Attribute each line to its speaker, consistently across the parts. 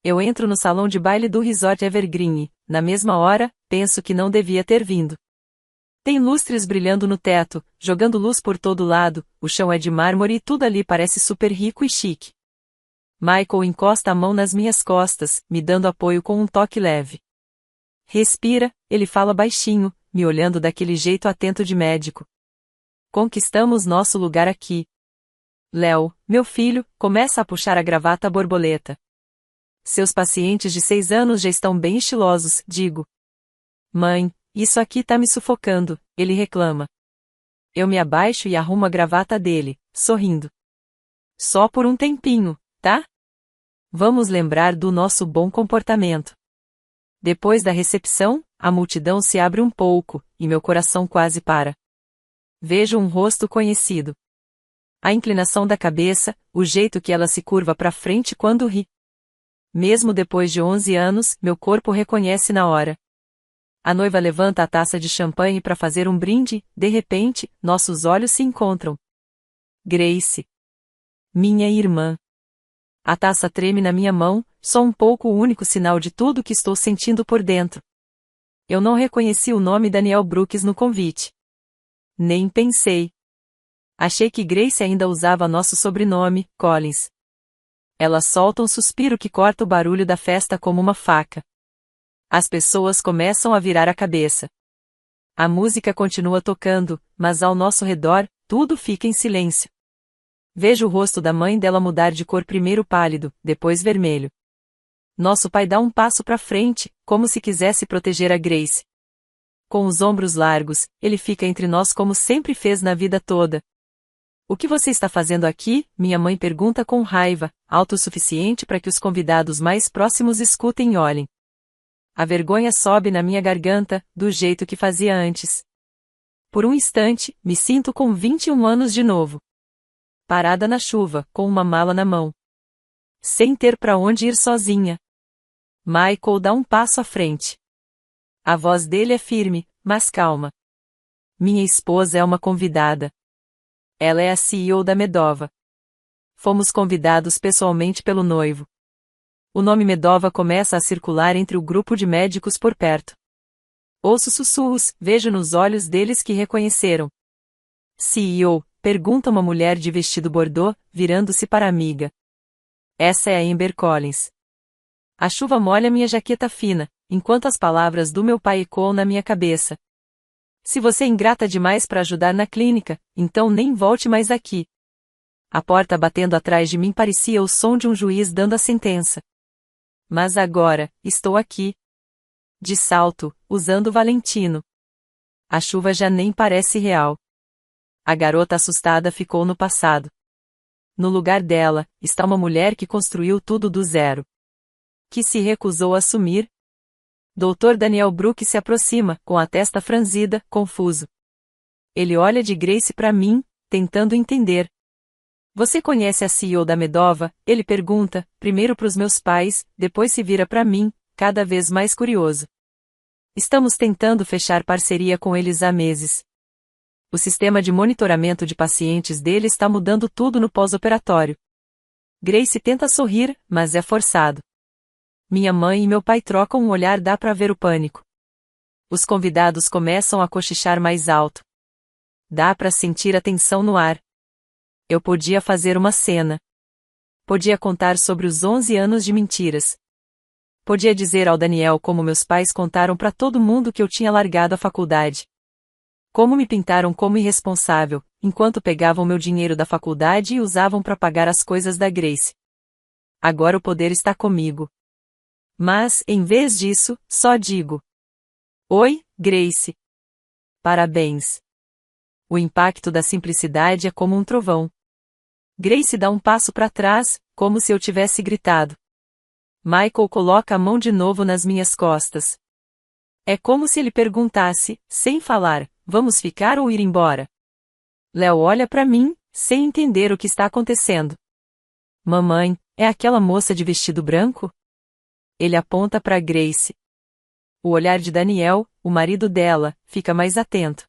Speaker 1: Eu entro no salão de baile do Resort Evergreen e, na mesma hora, penso que não devia ter vindo. Tem lustres brilhando no teto, jogando luz por todo lado, o chão é de mármore e tudo ali parece super rico e chique. Michael encosta a mão nas minhas costas, me dando apoio com um toque leve. Respira, ele fala baixinho, me olhando daquele jeito atento de médico. Conquistamos nosso lugar aqui. Léo, meu filho, começa a puxar a gravata borboleta. Seus pacientes de 6 anos já estão bem estilosos, digo. Mãe, isso aqui tá me sufocando, ele reclama. Eu me abaixo e arrumo a gravata dele, sorrindo. Só por um tempinho, tá? Vamos lembrar do nosso bom comportamento. Depois da recepção, a multidão se abre um pouco, e meu coração quase para. Vejo um rosto conhecido. A inclinação da cabeça, o jeito que ela se curva para frente quando ri. Mesmo depois de 11 anos, meu corpo reconhece na hora. A noiva levanta a taça de champanhe para fazer um brinde, de repente, nossos olhos se encontram. Grace. Minha irmã. A taça treme na minha mão, só um pouco o único sinal de tudo que estou sentindo por dentro. Eu não reconheci o nome Danielle Brooks no convite. Nem pensei. Achei que Grace ainda usava nosso sobrenome, Collins. Ela solta um suspiro que corta o barulho da festa como uma faca. As pessoas começam a virar a cabeça. A música continua tocando, mas ao nosso redor, tudo fica em silêncio. Vejo o rosto da mãe dela mudar de cor primeiro pálido, depois vermelho. Nosso pai dá um passo para frente, como se quisesse proteger a Grace. Com os ombros largos, ele fica entre nós como sempre fez na vida toda. O que você está fazendo aqui? Minha mãe pergunta com raiva, alto o suficiente para que os convidados mais próximos escutem e olhem. A vergonha sobe na minha garganta, do jeito que fazia antes. Por um instante, me sinto com 21 anos de novo. Parada na chuva, com uma mala na mão. Sem ter para onde ir sozinha. Michael dá um passo à frente. A voz dele é firme, mas calma. Minha esposa é uma convidada. Ela é a CEO da Medova. Fomos convidados pessoalmente pelo noivo. O nome Medova começa a circular entre o grupo de médicos por perto. Ouço sussurros, vejo nos olhos deles que reconheceram. CEO, pergunta uma mulher de vestido bordô, virando-se para a amiga. Essa é a Amber Collins. A chuva molha minha jaqueta fina, enquanto as palavras do meu pai ecoam na minha cabeça. Se você é ingrata demais para ajudar na clínica, então nem volte mais aqui. A porta batendo atrás de mim parecia o som de um juiz dando a sentença. Mas agora, estou aqui. De salto, usando Valentino. A chuva já nem parece real. A garota assustada ficou no passado. No lugar dela, está uma mulher que construiu tudo do zero. Que se recusou a assumir. Dr. Danielle Brooks se aproxima, com a testa franzida, confuso. Ele olha de Grace para mim, tentando entender. Você conhece a CEO da Medova? Ele pergunta, primeiro para os meus pais, depois se vira para mim, cada vez mais curioso. Estamos tentando fechar parceria com eles há meses. O sistema de monitoramento de pacientes dele está mudando tudo no pós-operatório. Grace tenta sorrir, mas é forçado. Minha mãe e meu pai trocam um olhar, dá para ver o pânico. Os convidados começam a cochichar mais alto. Dá para sentir a tensão no ar. Eu podia fazer uma cena. Podia contar sobre os 11 anos de mentiras. Podia dizer ao Daniel como meus pais contaram para todo mundo que eu tinha largado a faculdade. Como me pintaram como irresponsável, enquanto pegavam meu dinheiro da faculdade e usavam para pagar as coisas da Grace. Agora o poder está comigo. Mas, em vez disso, só digo: Oi, Grace. Parabéns. O impacto da simplicidade é como um trovão. Grace dá um passo para trás, como se eu tivesse gritado. Michael coloca a mão de novo nas minhas costas. É como se ele perguntasse, sem falar, vamos ficar ou ir embora? Léo olha para mim, sem entender o que está acontecendo. Mamãe, é aquela moça de vestido branco? Ele aponta para Grace. O olhar de Daniel, o marido dela, fica mais atento.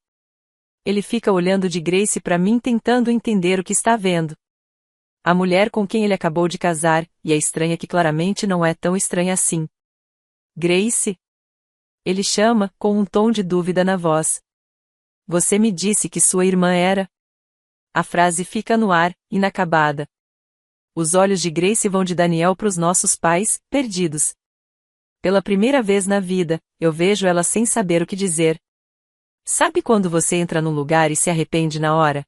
Speaker 1: Ele fica olhando de Grace para mim tentando entender o que está vendo. A mulher com quem ele acabou de casar, e a estranha que claramente não é tão estranha assim. Grace? Ele chama, com um tom de dúvida na voz. Você me disse que sua irmã era? A frase fica no ar, inacabada. Os olhos de Grace vão de Daniel para os nossos pais, perdidos. Pela primeira vez na vida, eu vejo ela sem saber o que dizer. Sabe quando você entra num lugar e se arrepende na hora?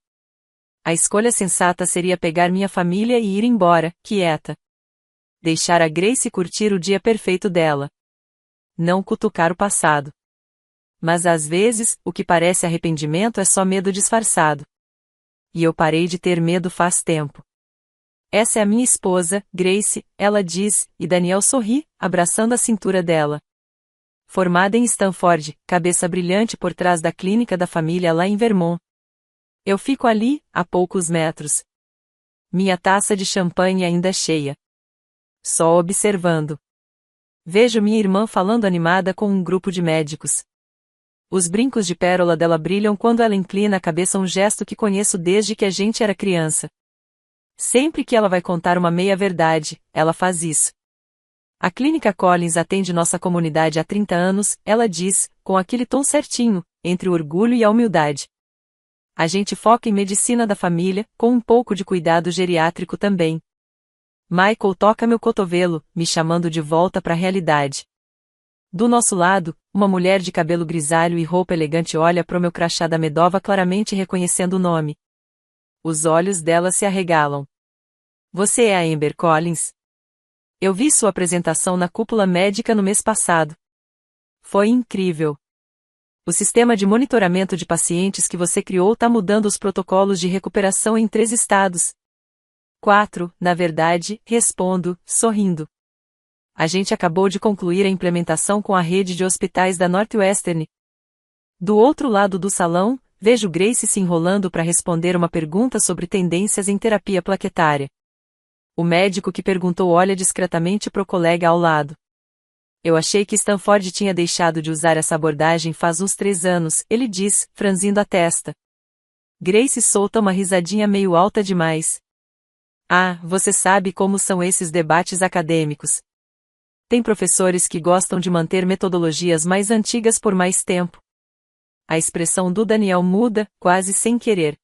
Speaker 1: A escolha sensata seria pegar minha família e ir embora, quieta. Deixar a Grace curtir o dia perfeito dela. Não cutucar o passado. Mas às vezes, o que parece arrependimento é só medo disfarçado. E eu parei de ter medo faz tempo. Essa é a minha esposa, Grace, ela diz, e Daniel sorri, abraçando a cintura dela. Formada em Stanford, cabeça brilhante por trás da clínica da família lá em Vermont. Eu fico ali, a poucos metros. Minha taça de champanhe ainda cheia. Só observando. Vejo minha irmã falando animada com um grupo de médicos. Os brincos de pérola dela brilham quando ela inclina a cabeça, um gesto que conheço desde que a gente era criança. Sempre que ela vai contar uma meia-verdade, ela faz isso. A Clínica Collins atende nossa comunidade há 30 anos, ela diz, com aquele tom certinho, entre o orgulho e a humildade. A gente foca em medicina da família, com um pouco de cuidado geriátrico também. Michael toca meu cotovelo, me chamando de volta para a realidade. Do nosso lado, uma mulher de cabelo grisalho e roupa elegante olha para o meu crachá da Medova, claramente reconhecendo o nome. Os olhos dela se arregalam. Você é a Amber Collins? Eu vi sua apresentação na cúpula médica no mês passado. Foi incrível. O sistema de monitoramento de pacientes que você criou está mudando os protocolos de recuperação em 3 estados. 4, na verdade, respondo, sorrindo. A gente acabou de concluir a implementação com a rede de hospitais da Northwestern. Do outro lado do salão, vejo Grace se enrolando para responder uma pergunta sobre tendências em terapia plaquetária. O médico que perguntou olha discretamente para o colega ao lado. Eu achei que Stanford tinha deixado de usar essa abordagem faz uns 3 anos, ele diz, franzindo a testa. Grace solta uma risadinha meio alta demais. Ah, você sabe como são esses debates acadêmicos. Tem professores que gostam de manter metodologias mais antigas por mais tempo. A expressão do Daniel muda, quase sem querer.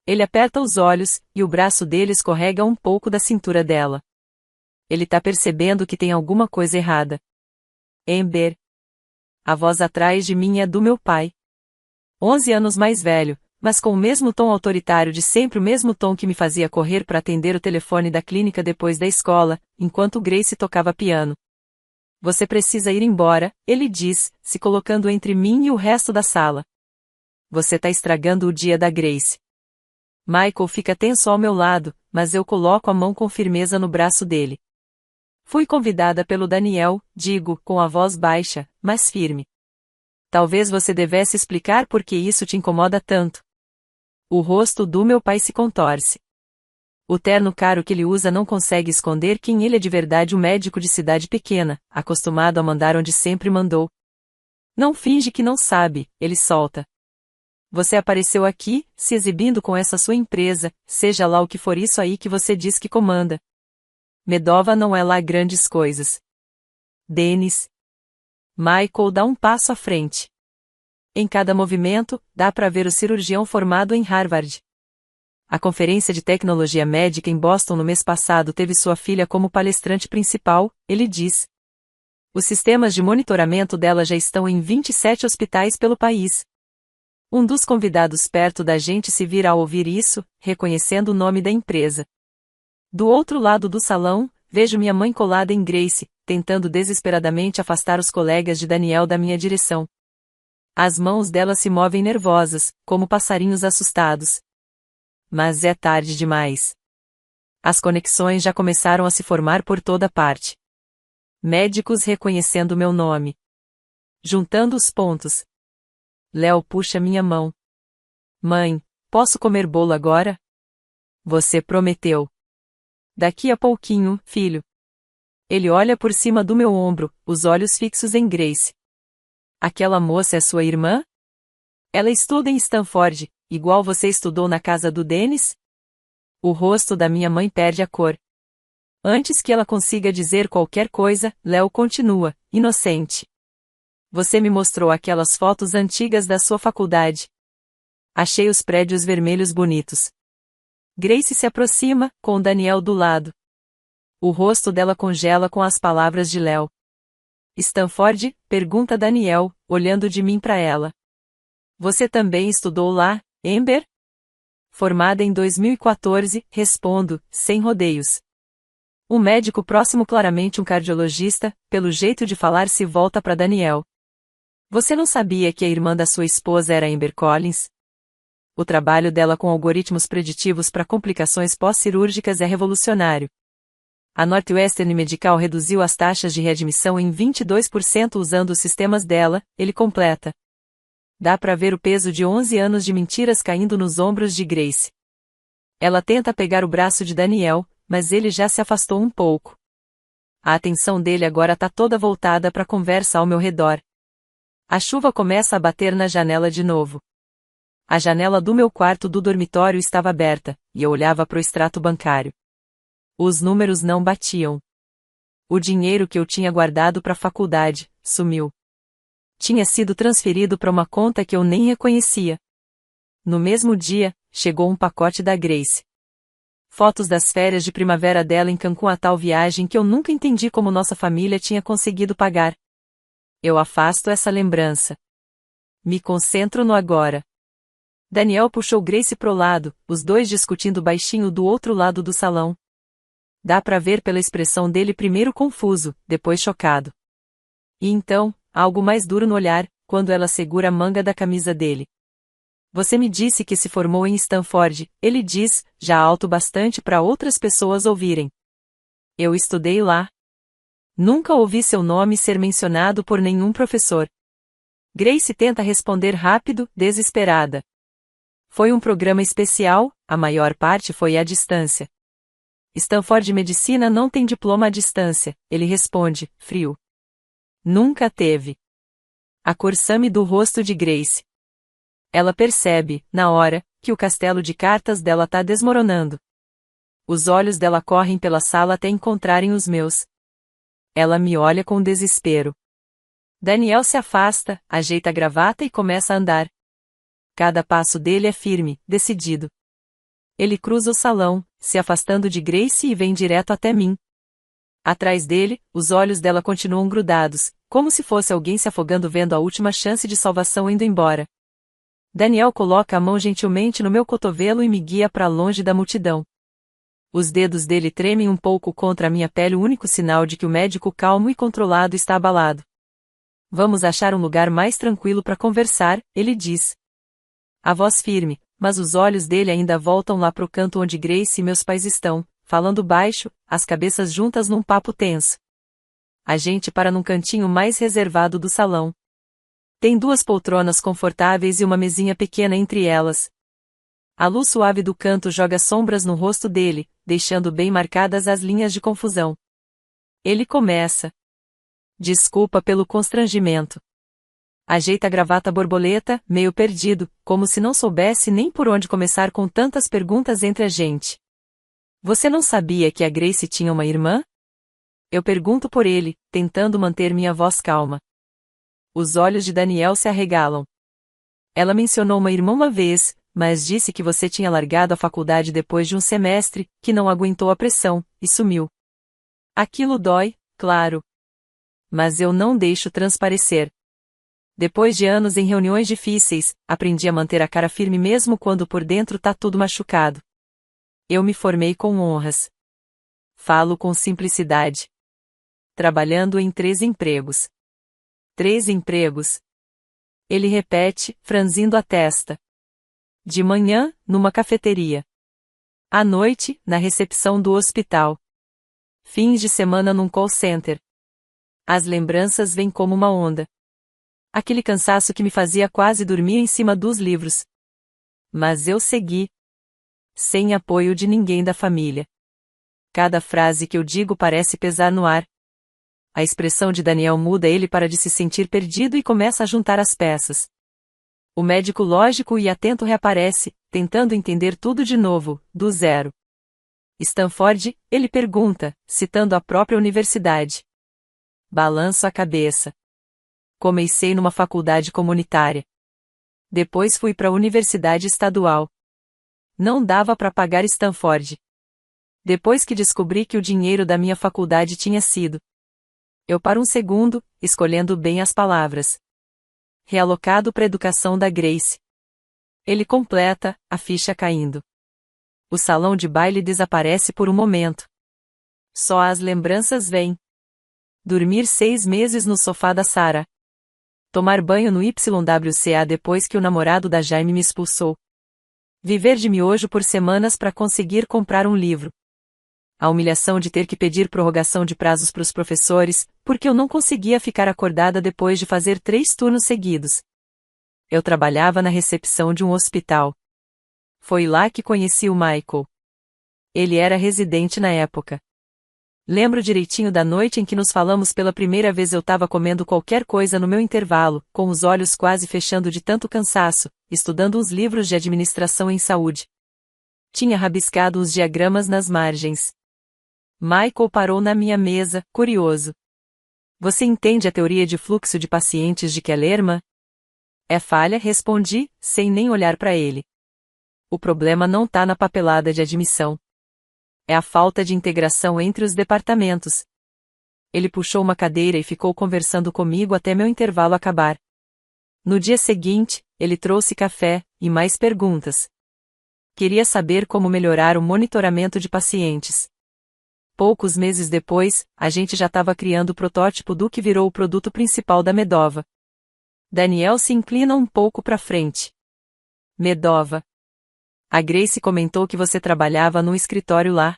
Speaker 1: Ele aperta os olhos, e o braço dele escorrega um pouco da cintura dela. Ele tá percebendo que tem alguma coisa errada. Amber. A voz atrás de mim é do meu pai. 11 anos mais velho, mas com o mesmo tom autoritário de sempre, o mesmo tom que me fazia correr para atender o telefone da clínica depois da escola, enquanto Grace tocava piano. Você precisa ir embora, ele diz, se colocando entre mim e o resto da sala. Você tá estragando o dia da Grace. Michael fica tenso ao meu lado, mas eu coloco a mão com firmeza no braço dele. Fui convidada pelo Daniel, digo, com a voz baixa, mas firme. Talvez você devesse explicar por que isso te incomoda tanto. O rosto do meu pai se contorce. O terno caro que ele usa não consegue esconder quem ele é de verdade, um médico de cidade pequena, acostumado a mandar onde sempre mandou. Não finge que não sabe, ele solta. Você apareceu aqui, se exibindo com essa sua empresa, seja lá o que for isso aí que você diz que comanda. Medova não é lá grandes coisas. Dennis. Michael dá um passo à frente. Em cada movimento, dá para ver o cirurgião formado em Harvard. A conferência de tecnologia médica em Boston no mês passado teve sua filha como palestrante principal, ele diz. Os sistemas de monitoramento dela já estão em 27 hospitais pelo país. Um dos convidados perto da gente se vira ao ouvir isso, reconhecendo o nome da empresa. Do outro lado do salão, vejo minha mãe colada em Grace, tentando desesperadamente afastar os colegas de Daniel da minha direção. As mãos dela se movem nervosas, como passarinhos assustados. Mas é tarde demais. As conexões já começaram a se formar por toda parte. Médicos reconhecendo meu nome. Juntando os pontos. Léo puxa minha mão. Mãe, posso comer bolo agora? Você prometeu. Daqui a pouquinho, filho. Ele olha por cima do meu ombro, os olhos fixos em Grace. Aquela moça é sua irmã? Ela estuda em Stanford, igual você estudou na casa do Dennis? O rosto da minha mãe perde a cor. Antes que ela consiga dizer qualquer coisa, Léo continua, inocente. Você me mostrou aquelas fotos antigas da sua faculdade. Achei os prédios vermelhos bonitos. Grace se aproxima, com Daniel do lado. O rosto dela congela com as palavras de Léo. Stanford? Pergunta Daniel, olhando de mim para ela. Você também estudou lá, Amber? Formada em 2014, respondo, sem rodeios. Um médico próximo, claramente um cardiologista, pelo jeito de falar, se volta para Daniel. Você não sabia que a irmã da sua esposa era Amber Collins? O trabalho dela com algoritmos preditivos para complicações pós-cirúrgicas é revolucionário. A Northwestern Medical reduziu as taxas de readmissão em 22% usando os sistemas dela, ele completa. Dá para ver o peso de 11 anos de mentiras caindo nos ombros de Grace. Ela tenta pegar o braço de Daniel, mas ele já se afastou um pouco. A atenção dele agora está toda voltada para a conversa ao meu redor. A chuva começa a bater na janela de novo. A janela do meu quarto do dormitório estava aberta, e eu olhava para o extrato bancário. Os números não batiam. O dinheiro que eu tinha guardado para a faculdade sumiu. Tinha sido transferido para uma conta que eu nem reconhecia. No mesmo dia, chegou um pacote da Grace. Fotos das férias de primavera dela em Cancún, a tal viagem que eu nunca entendi como nossa família tinha conseguido pagar. Eu afasto essa lembrança. Me concentro no agora. Daniel puxou Grace pro lado, os dois discutindo baixinho do outro lado do salão. Dá pra ver pela expressão dele, primeiro confuso, depois chocado. E então, algo mais duro no olhar, quando ela segura a manga da camisa dele. Você me disse que se formou em Stanford, ele diz, já alto bastante para outras pessoas ouvirem. Eu estudei lá. Nunca ouvi seu nome ser mencionado por nenhum professor. Grace tenta responder rápido, desesperada. Foi um programa especial, a maior parte foi à distância. Stanford Medicina não tem diploma à distância, ele responde, frio. Nunca teve. A cor some do rosto de Grace. Ela percebe, na hora, que o castelo de cartas dela tá desmoronando. Os olhos dela correm pela sala até encontrarem os meus. Ela me olha com desespero. Daniel se afasta, ajeita a gravata e começa a andar. Cada passo dele é firme, decidido. Ele cruza o salão, se afastando de Grace e vem direto até mim. Atrás dele, os olhos dela continuam grudados, como se fosse alguém se afogando vendo a última chance de salvação indo embora. Daniel coloca a mão gentilmente no meu cotovelo e me guia para longe da multidão. Os dedos dele tremem um pouco contra a minha pele, o único sinal de que o médico calmo e controlado está abalado. Vamos achar um lugar mais tranquilo para conversar, ele diz. A voz firme, mas os olhos dele ainda voltam lá pro canto onde Grace e meus pais estão, falando baixo, as cabeças juntas num papo tenso. A gente para num cantinho mais reservado do salão. Tem duas poltronas confortáveis e uma mesinha pequena entre elas. A luz suave do canto joga sombras no rosto dele, deixando bem marcadas as linhas de confusão. Ele começa. Desculpa pelo constrangimento. Ajeita a gravata borboleta, meio perdido, como se não soubesse nem por onde começar com tantas perguntas entre a gente. Você não sabia que a Grace tinha uma irmã? Eu pergunto por ele, tentando manter minha voz calma. Os olhos de Daniel se arregalam. Ela mencionou uma irmã uma vez, mas disse que você tinha largado a faculdade depois de um semestre, que não aguentou a pressão, e sumiu. Aquilo dói, claro. Mas eu não deixo transparecer. Depois de anos em reuniões difíceis, aprendi a manter a cara firme mesmo quando por dentro tá tudo machucado. Eu me formei com honras. Falo com simplicidade. Trabalhando em 3 empregos. 3 empregos. Ele repete, franzindo a testa. De manhã, numa cafeteria. À noite, na recepção do hospital. Fins de semana num call center. As lembranças vêm como uma onda. Aquele cansaço que me fazia quase dormir em cima dos livros. Mas eu segui. Sem apoio de ninguém da família. Cada frase que eu digo parece pesar no ar. A expressão de Daniel muda, ele para de se sentir perdido e começa a juntar as peças. O médico lógico e atento reaparece, tentando entender tudo de novo, do zero. Stanford, ele pergunta, citando a própria universidade. Balanço a cabeça. Comecei numa faculdade comunitária. Depois fui para a universidade estadual. Não dava para pagar Stanford. Depois que descobri que o dinheiro da minha faculdade tinha sido. Eu paro um segundo, escolhendo bem as palavras. Realocado para a educação da Grace. Ele completa, a ficha caindo. O salão de baile desaparece por um momento. Só as lembranças vêm. Dormir 6 meses no sofá da Sarah. Tomar banho no YWCA depois que o namorado da Jaime me expulsou. Viver de miojo por semanas para conseguir comprar um livro. A humilhação de ter que pedir prorrogação de prazos para os professores, porque eu não conseguia ficar acordada depois de fazer 3 turnos seguidos. Eu trabalhava na recepção de um hospital. Foi lá que conheci o Michael. Ele era residente na época. Lembro direitinho da noite em que nos falamos pela primeira vez. Eu estava comendo qualquer coisa no meu intervalo, com os olhos quase fechando de tanto cansaço, estudando uns livros de administração em saúde. Tinha rabiscado uns diagramas nas margens. Michael parou na minha mesa, curioso. Você entende a teoria de fluxo de pacientes de Kellerman? É falha, respondi, sem nem olhar para ele. O problema não tá na papelada de admissão. É a falta de integração entre os departamentos. Ele puxou uma cadeira e ficou conversando comigo até meu intervalo acabar. No dia seguinte, ele trouxe café, e mais perguntas. Queria saber como melhorar o monitoramento de pacientes. Poucos meses depois, a gente já estava criando o protótipo do que virou o produto principal da Medova. Daniel se inclina um pouco para frente. Medova. A Grace comentou que você trabalhava num escritório lá.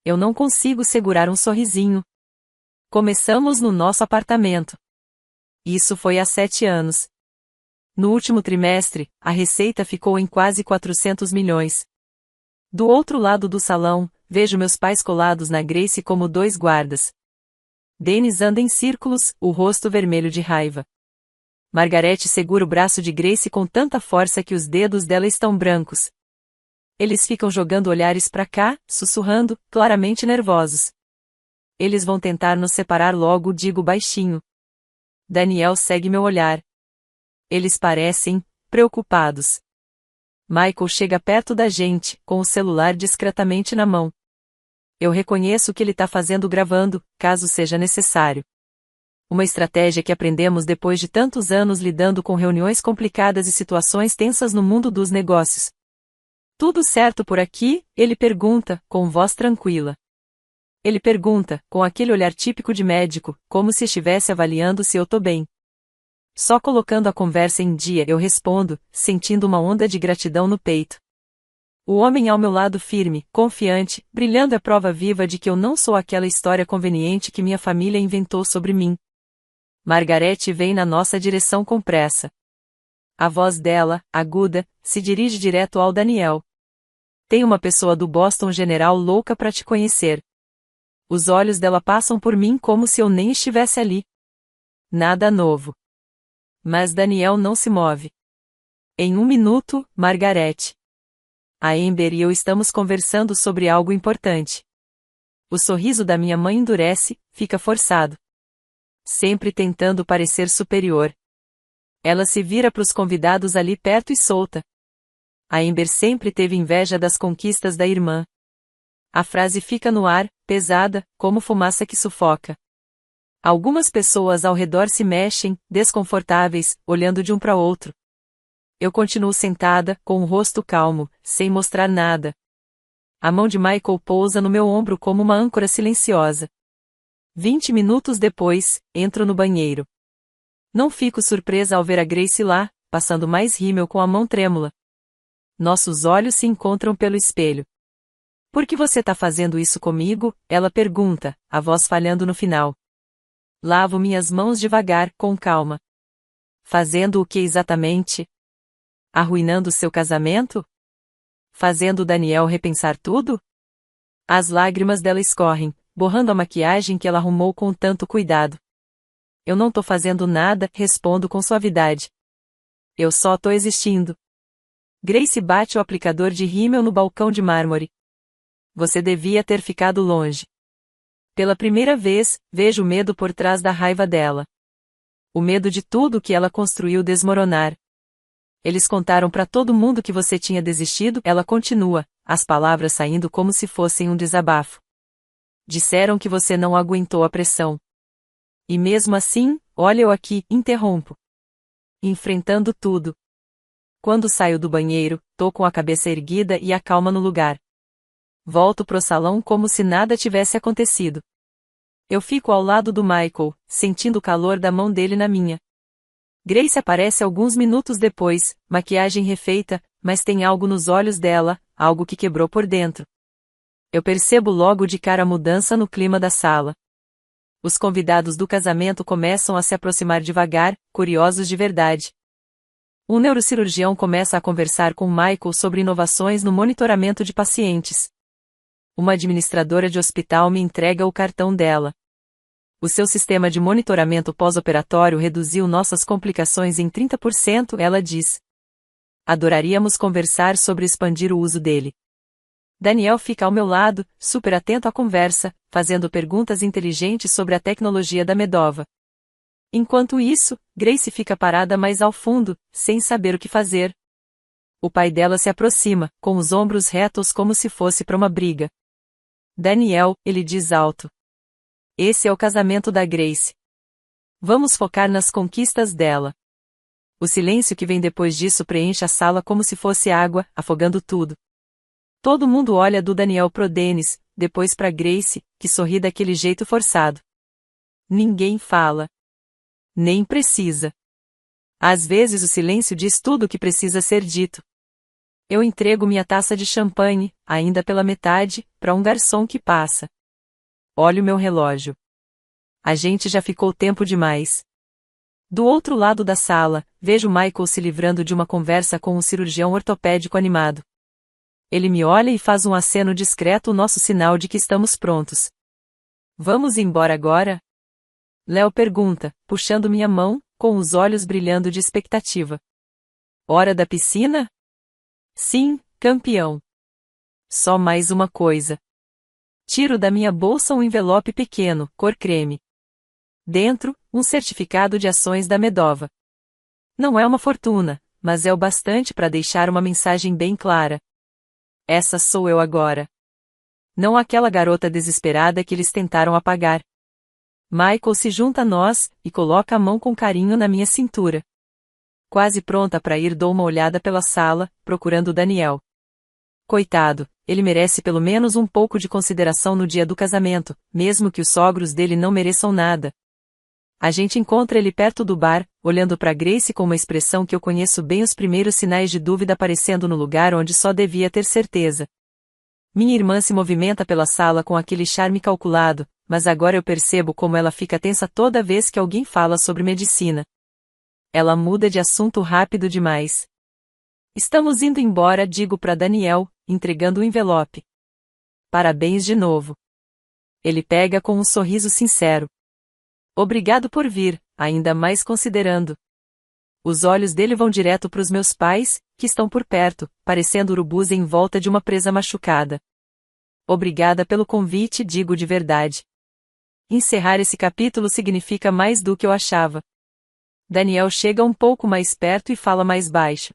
Speaker 1: Eu não consigo segurar um sorrisinho. Começamos no nosso apartamento. Isso foi há 7 anos. No último trimestre, a receita ficou em quase 400 milhões. Do outro lado do salão, vejo meus pais colados na Grace como 2 guardas. Dennis anda em círculos, o rosto vermelho de raiva. Margarete segura o braço de Grace com tanta força que os dedos dela estão brancos. Eles ficam jogando olhares pra cá, sussurrando, claramente nervosos. Eles vão tentar nos separar logo, digo baixinho. Daniel segue meu olhar. Eles parecem preocupados. Michael chega perto da gente, com o celular discretamente na mão. Eu reconheço que ele tá fazendo gravando, caso seja necessário. Uma estratégia que aprendemos depois de tantos anos lidando com reuniões complicadas e situações tensas no mundo dos negócios. Tudo certo por aqui? Ele pergunta, com voz tranquila. Ele pergunta, com aquele olhar típico de médico, como se estivesse avaliando se eu tô bem. Só colocando a conversa em dia eu respondo, sentindo uma onda de gratidão no peito. O homem ao meu lado firme, confiante, brilhando é prova viva de que eu não sou aquela história conveniente que minha família inventou sobre mim. Margarete vem na nossa direção com pressa. A voz dela, aguda, se dirige direto ao Daniel. Tem uma pessoa do Boston General louca para te conhecer. Os olhos dela passam por mim como se eu nem estivesse ali. Nada novo. Mas Daniel não se move. Em 1 minuto, Margarete. A Amber e eu estamos conversando sobre algo importante. O sorriso da minha mãe endurece, fica forçado. Sempre tentando parecer superior. Ela se vira para os convidados ali perto e solta. A Amber sempre teve inveja das conquistas da irmã. A frase fica no ar, pesada, como fumaça que sufoca. Algumas pessoas ao redor se mexem, desconfortáveis, olhando de um para outro. Eu continuo sentada, com o rosto calmo, sem mostrar nada. A mão de Michael pousa no meu ombro como uma âncora silenciosa. 20 minutos depois, entro no banheiro. Não fico surpresa ao ver a Grace lá, passando mais rímel com a mão trêmula. Nossos olhos se encontram pelo espelho. Por que você tá fazendo isso comigo? Ela pergunta, a voz falhando no final. Lavo minhas mãos devagar, com calma. Fazendo o que exatamente? Arruinando seu casamento? Fazendo Daniel repensar tudo? As lágrimas dela escorrem, borrando a maquiagem que ela arrumou com tanto cuidado. Eu não tô fazendo nada, respondo com suavidade. Eu só tô existindo. Grace bate o aplicador de rímel no balcão de mármore. Você devia ter ficado longe. Pela primeira vez, vejo o medo por trás da raiva dela. O medo de tudo que ela construiu desmoronar. Eles contaram para todo mundo que você tinha desistido, ela continua, as palavras saindo como se fossem um desabafo. Disseram que você não aguentou a pressão. E mesmo assim, olha eu aqui, interrompo. Enfrentando tudo. Quando saio do banheiro, tô com a cabeça erguida e a calma no lugar. Volto pro salão como se nada tivesse acontecido. Eu fico ao lado do Michael, sentindo o calor da mão dele na minha. Grace aparece alguns minutos depois, maquiagem refeita, mas tem algo nos olhos dela, algo que quebrou por dentro. Eu percebo logo de cara a mudança no clima da sala. Os convidados do casamento começam a se aproximar devagar, curiosos de verdade. Um neurocirurgião começa a conversar com Michael sobre inovações no monitoramento de pacientes. Uma administradora de hospital me entrega o cartão dela. O seu sistema de monitoramento pós-operatório reduziu nossas complicações em 30%, ela diz. Adoraríamos conversar sobre expandir o uso dele. Daniel fica ao meu lado, super atento à conversa, fazendo perguntas inteligentes sobre a tecnologia da Medova. Enquanto isso, Grace fica parada mais ao fundo, sem saber o que fazer. O pai dela se aproxima, com os ombros retos como se fosse para uma briga. Daniel, ele diz alto. Esse é o casamento da Grace. Vamos focar nas conquistas dela. O silêncio que vem depois disso preenche a sala como se fosse água, afogando tudo. Todo mundo olha do Daniel pro Dennis, depois pra Grace, que sorri daquele jeito forçado. Ninguém fala. Nem precisa. Às vezes o silêncio diz tudo o que precisa ser dito. Eu entrego minha taça de champanhe, ainda pela metade, para um garçom que passa. Olho meu relógio. A gente já ficou tempo demais. Do outro lado da sala, vejo Michael se livrando de uma conversa com um cirurgião ortopédico animado. Ele me olha e faz um aceno discreto, o nosso sinal de que estamos prontos. Vamos embora agora? Léo pergunta, puxando minha mão, com os olhos brilhando de expectativa. Hora da piscina? Sim, campeão. Só mais uma coisa. Tiro da minha bolsa um envelope pequeno, cor creme. Dentro, um certificado de ações da Medova. Não é uma fortuna, mas é o bastante para deixar uma mensagem bem clara. Essa sou eu agora. Não aquela garota desesperada que eles tentaram apagar. Michael se junta a nós, e coloca a mão com carinho na minha cintura. Quase pronta para ir, dou uma olhada pela sala, procurando Daniel. Coitado, ele merece pelo menos um pouco de consideração no dia do casamento, mesmo que os sogros dele não mereçam nada. A gente encontra ele perto do bar, olhando para Grace com uma expressão que eu conheço bem, os primeiros sinais de dúvida aparecendo no lugar onde só devia ter certeza. Minha irmã se movimenta pela sala com aquele charme calculado, mas agora eu percebo como ela fica tensa toda vez que alguém fala sobre medicina. Ela muda de assunto rápido demais. Estamos indo embora, digo para Daniel, entregando o envelope. Parabéns de novo. Ele pega com um sorriso sincero. Obrigado por vir, ainda mais considerando. Os olhos dele vão direto para os meus pais, que estão por perto, parecendo urubus em volta de uma presa machucada. Obrigada pelo convite, digo de verdade. Encerrar esse capítulo significa mais do que eu achava. Daniel chega um pouco mais perto e fala mais baixo.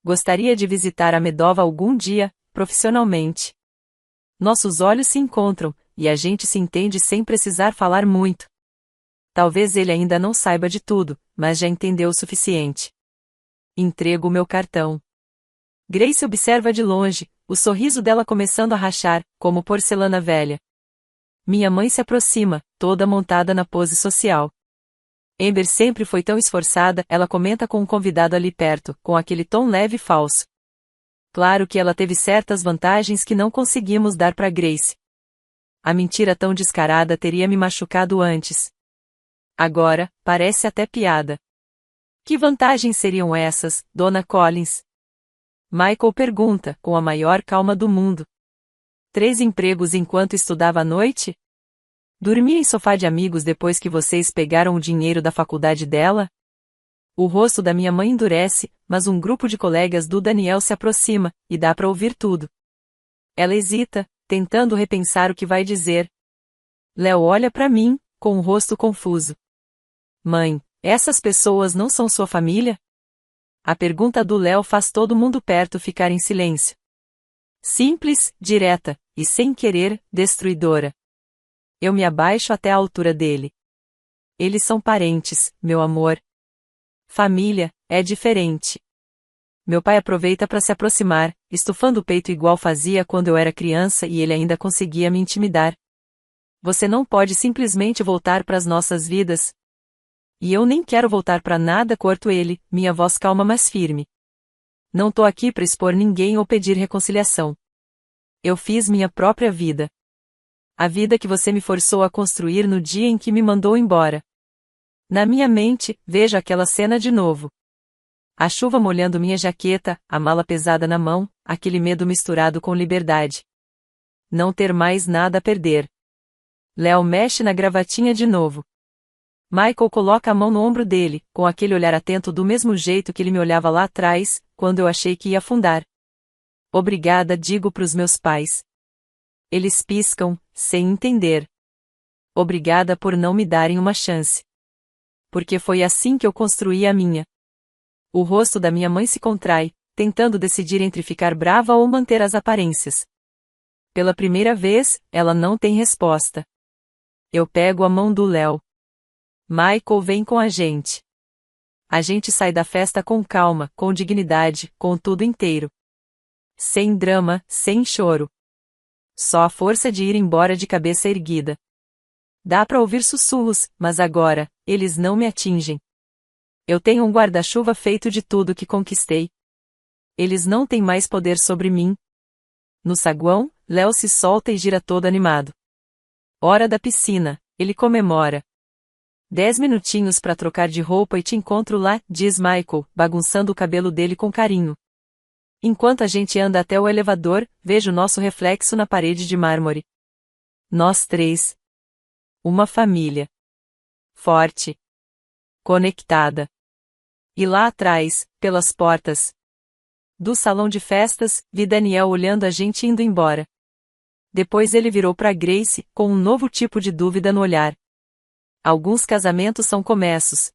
Speaker 1: Gostaria de visitar a Medova algum dia, profissionalmente. Nossos olhos se encontram, e a gente se entende sem precisar falar muito. Talvez ele ainda não saiba de tudo, mas já entendeu o suficiente. Entrego o meu cartão. Grace observa de longe, o sorriso dela começando a rachar, como porcelana velha. Minha mãe se aproxima, toda montada na pose social. Amber sempre foi tão esforçada, ela comenta com um convidado ali perto, com aquele tom leve e falso. Claro que ela teve certas vantagens que não conseguimos dar para Grace. A mentira tão descarada teria me machucado antes. Agora, parece até piada. Que vantagens seriam essas, Dona Collins? Michael pergunta, com a maior calma do mundo. 3 empregos enquanto estudava à noite? Dormia em sofá de amigos depois que vocês pegaram o dinheiro da faculdade dela? O rosto da minha mãe endurece, mas um grupo de colegas do Daniel se aproxima, e dá para ouvir tudo. Ela hesita, tentando repensar o que vai dizer. Léo olha para mim, com o rosto confuso. Mãe, essas pessoas não são sua família? A pergunta do Léo faz todo mundo perto ficar em silêncio. Simples, direta, e sem querer, destruidora. Eu me abaixo até a altura dele. Eles são parentes, meu amor. Família, é diferente. Meu pai aproveita para se aproximar, estufando o peito igual fazia quando eu era criança e ele ainda conseguia me intimidar. Você não pode simplesmente voltar para as nossas vidas. E eu nem quero voltar para nada, corto ele, minha voz calma mas firme. Não tô aqui para expor ninguém ou pedir reconciliação. Eu fiz minha própria vida. A vida que você me forçou a construir no dia em que me mandou embora. Na minha mente, vejo aquela cena de novo. A chuva molhando minha jaqueta, a mala pesada na mão, aquele medo misturado com liberdade. Não ter mais nada a perder. Léo mexe na gravatinha de novo. Michael coloca a mão no ombro dele, com aquele olhar atento do mesmo jeito que ele me olhava lá atrás, quando eu achei que ia afundar. Obrigada, digo pros meus pais. Eles piscam, sem entender. Obrigada por não me darem uma chance. Porque foi assim que eu construí a minha. O rosto da minha mãe se contrai, tentando decidir entre ficar brava ou manter as aparências. Pela primeira vez, ela não tem resposta. Eu pego a mão do Léo. Michael vem com a gente. A gente sai da festa com calma, com dignidade, com tudo inteiro. Sem drama, sem choro. Só a força de ir embora de cabeça erguida. Dá pra ouvir sussurros, mas agora, eles não me atingem. Eu tenho um guarda-chuva feito de tudo que conquistei. Eles não têm mais poder sobre mim. No saguão, Léo se solta e gira todo animado. Hora da piscina, ele comemora. 10 minutinhos pra trocar de roupa e te encontro lá, diz Michael, bagunçando o cabelo dele com carinho. Enquanto a gente anda até o elevador, vejo nosso reflexo na parede de mármore. Nós três. Uma família. Forte. Conectada. E lá atrás, pelas portas do salão de festas, vi Daniel olhando a gente indo embora. Depois ele virou para Grace, com um novo tipo de dúvida no olhar. Alguns casamentos são começos.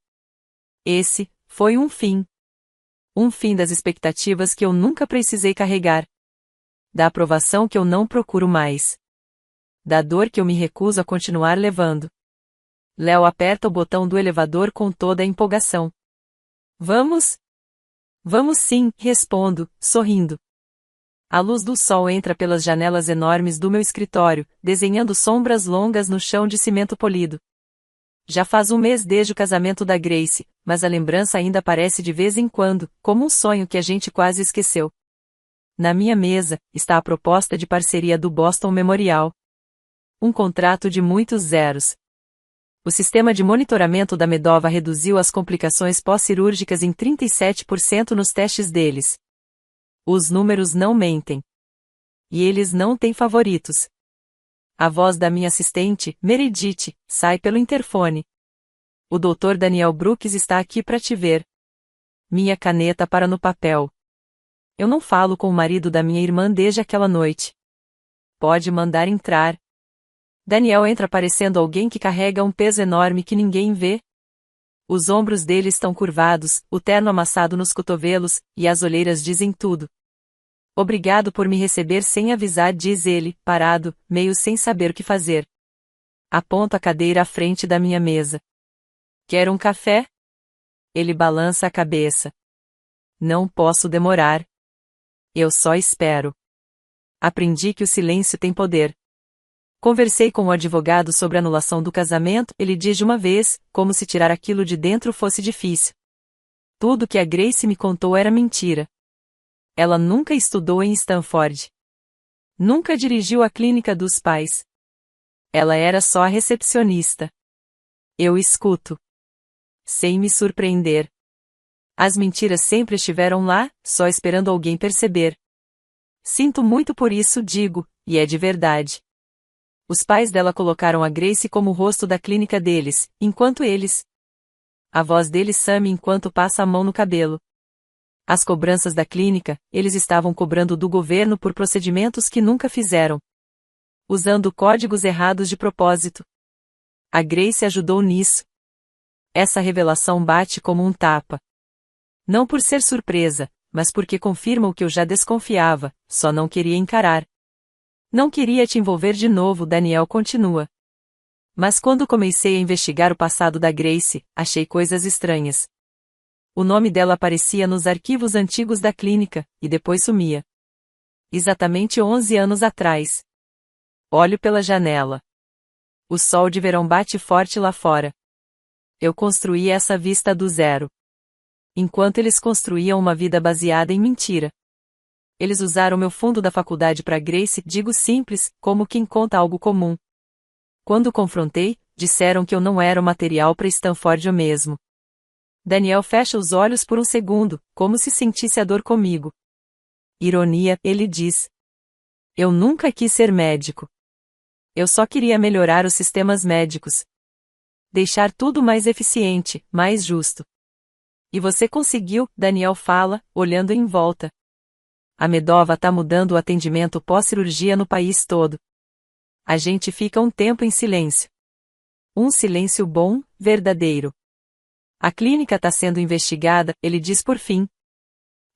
Speaker 1: Esse foi um fim. Um fim das expectativas que eu nunca precisei carregar. Da aprovação que eu não procuro mais. Da dor que eu me recuso a continuar levando. Léo aperta o botão do elevador com toda a empolgação. Vamos? Vamos sim, respondo, sorrindo. A luz do sol entra pelas janelas enormes do meu escritório, desenhando sombras longas no chão de cimento polido. Já faz um mês desde o casamento da Grace, mas a lembrança ainda aparece de vez em quando, como um sonho que a gente quase esqueceu. Na minha mesa, está a proposta de parceria do Boston Memorial. Um contrato de muitos zeros. O sistema de monitoramento da Medova reduziu as complicações pós-cirúrgicas em 37% nos testes deles. Os números não mentem. E eles não têm favoritos. A voz da minha assistente, Meredith, sai pelo interfone. O Dr. Daniel Brooks está aqui para te ver. Minha caneta para no papel. Eu não falo com o marido da minha irmã desde aquela noite. Pode mandar entrar. Daniel entra parecendo alguém que carrega um peso enorme que ninguém vê. Os ombros dele estão curvados, o terno amassado nos cotovelos, e as olheiras dizem tudo. Obrigado por me receber sem avisar, diz ele, parado, meio sem saber o que fazer. Aponto a cadeira à frente da minha mesa. Quer um café? Ele balança a cabeça. Não posso demorar. Eu só espero. Aprendi que o silêncio tem poder. Conversei com o advogado sobre a anulação do casamento, ele diz de uma vez, como se tirar aquilo de dentro fosse difícil. Tudo que a Grace me contou era mentira. Ela nunca estudou em Stanford. Nunca dirigiu a clínica dos pais. Ela era só a recepcionista. Eu escuto. Sem me surpreender. As mentiras sempre estiveram lá, só esperando alguém perceber. Sinto muito por isso, digo, e é de verdade. Os pais dela colocaram a Grace como o rosto da clínica deles, enquanto eles... A voz dele some enquanto passa a mão no cabelo. As cobranças da clínica, eles estavam cobrando do governo por procedimentos que nunca fizeram. usando códigos errados de propósito. A Grace ajudou nisso. Essa revelação bate como um tapa. Não por ser surpresa, mas porque confirma o que eu já desconfiava, só não queria encarar. Não queria te envolver de novo, Daniel continua. Mas quando comecei a investigar o passado da Grace, achei coisas estranhas. O nome dela aparecia nos arquivos antigos da clínica, e depois sumia. Exatamente 11 anos atrás. Olho pela janela. O sol de verão bate forte lá fora. Eu construí essa vista do zero. Enquanto eles construíam uma vida baseada em mentira. Eles usaram meu fundo da faculdade para Grace, digo simples, como quem conta algo comum. Quando confrontei, disseram que eu não era o material para Stanford mesmo. Daniel fecha os olhos por um segundo, como se sentisse a dor comigo. Ironia, ele diz. Eu nunca quis ser médico. Eu só queria melhorar os sistemas médicos. Deixar tudo mais eficiente, mais justo. E você conseguiu, Daniel fala, olhando em volta. A Medova tá mudando o atendimento pós-cirurgia no país todo. A gente fica um tempo em silêncio. Um silêncio bom, verdadeiro. A clínica tá sendo investigada, ele diz por fim.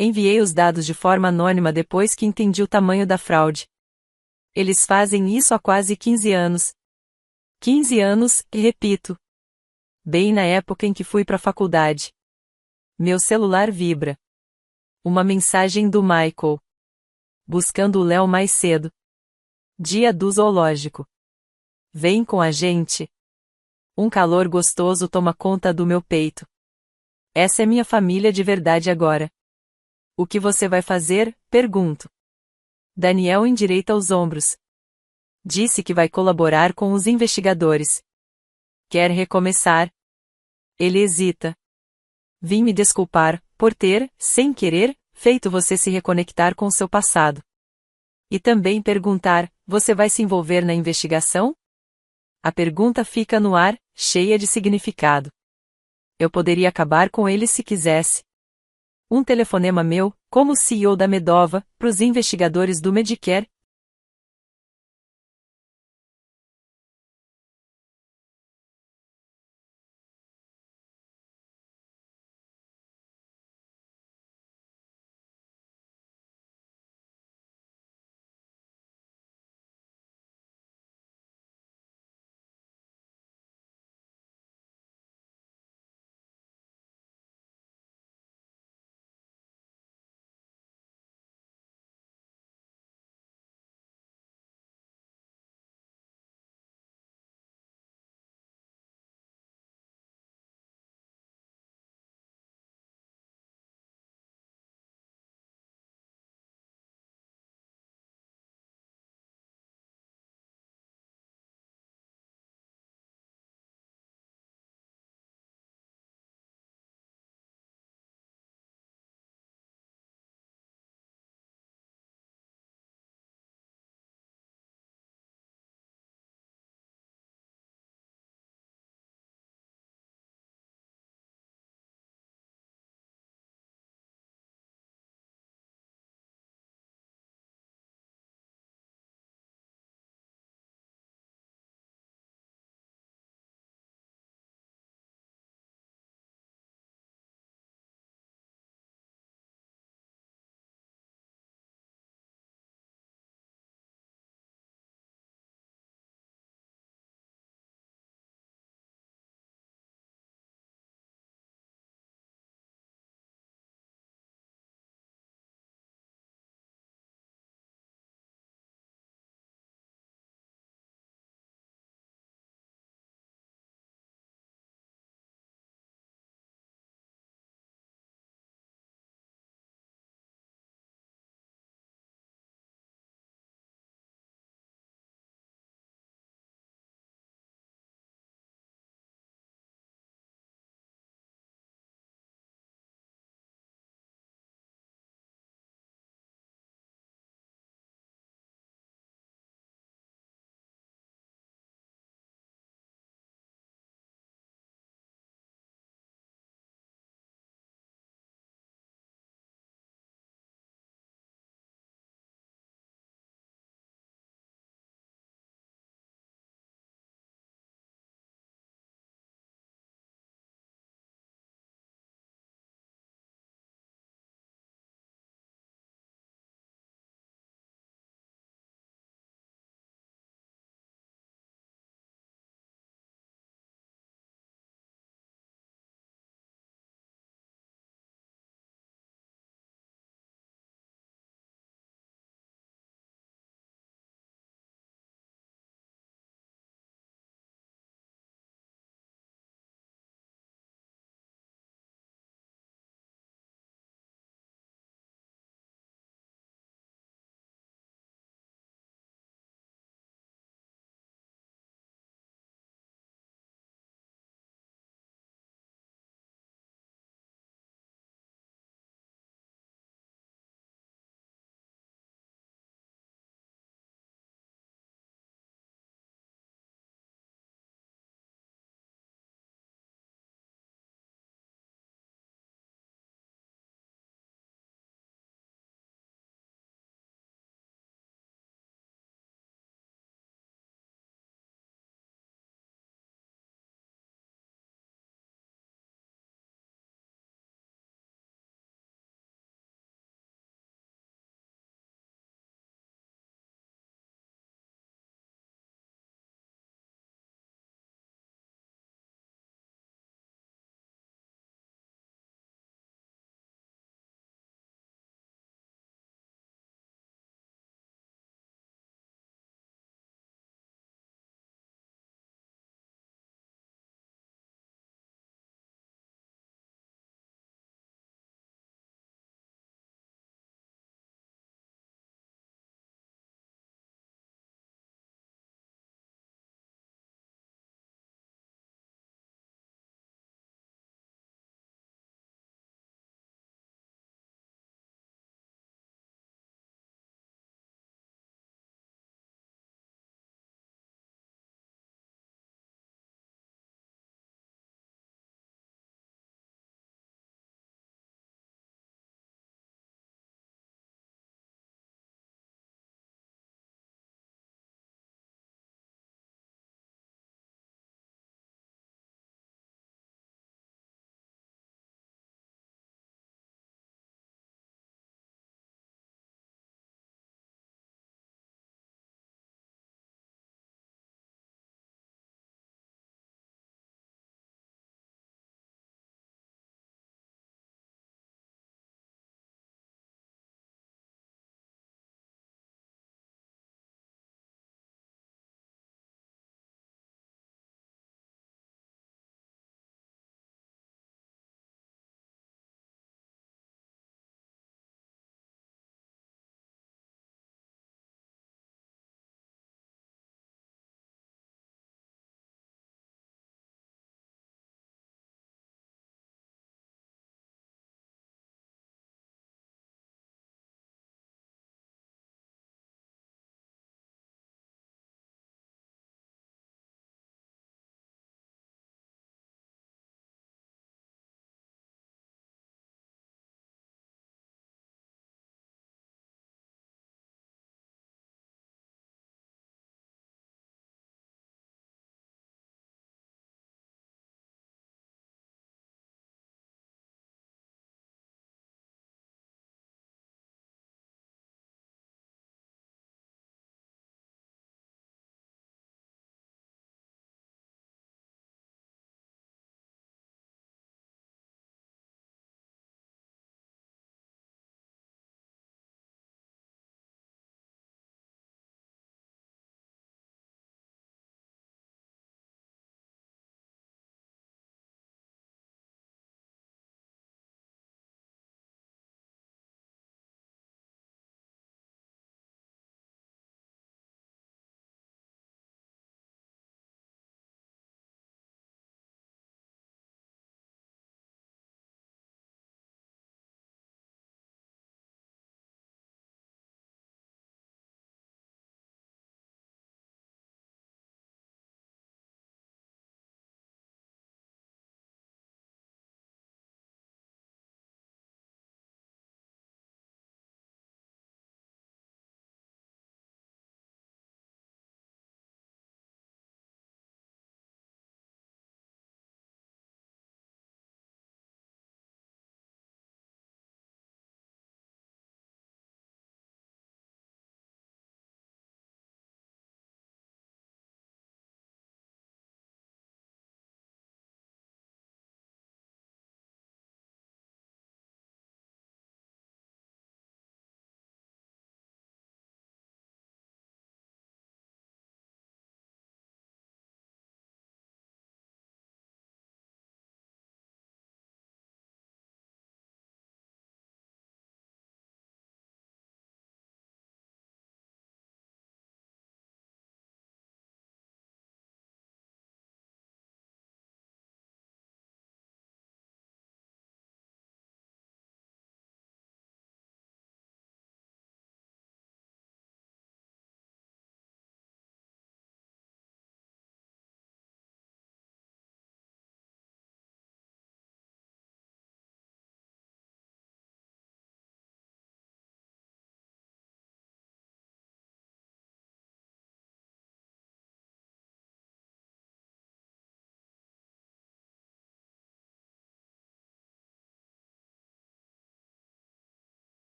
Speaker 1: Enviei os dados de forma anônima depois que entendi o tamanho da fraude. Eles fazem isso há quase 15 anos. 15 anos, e repito. Bem na época em que fui pra faculdade. Meu celular vibra. Uma mensagem do Michael. Buscando o Léo mais cedo. Dia do zoológico. Vem com a gente. Um calor gostoso toma conta do meu peito. Essa é minha família de verdade agora. O que você vai fazer? Pergunto. Daniel endireita os ombros. Disse que vai colaborar com os investigadores. Quer recomeçar? Ele hesita. Vim me desculpar, por ter, sem querer, feito você se reconectar com seu passado. E também perguntar, você vai se envolver na investigação? A pergunta fica no ar, cheia de significado. Eu poderia acabar com ele se quisesse. Um telefonema meu, como CEO da Medova, pros investigadores do Medicare,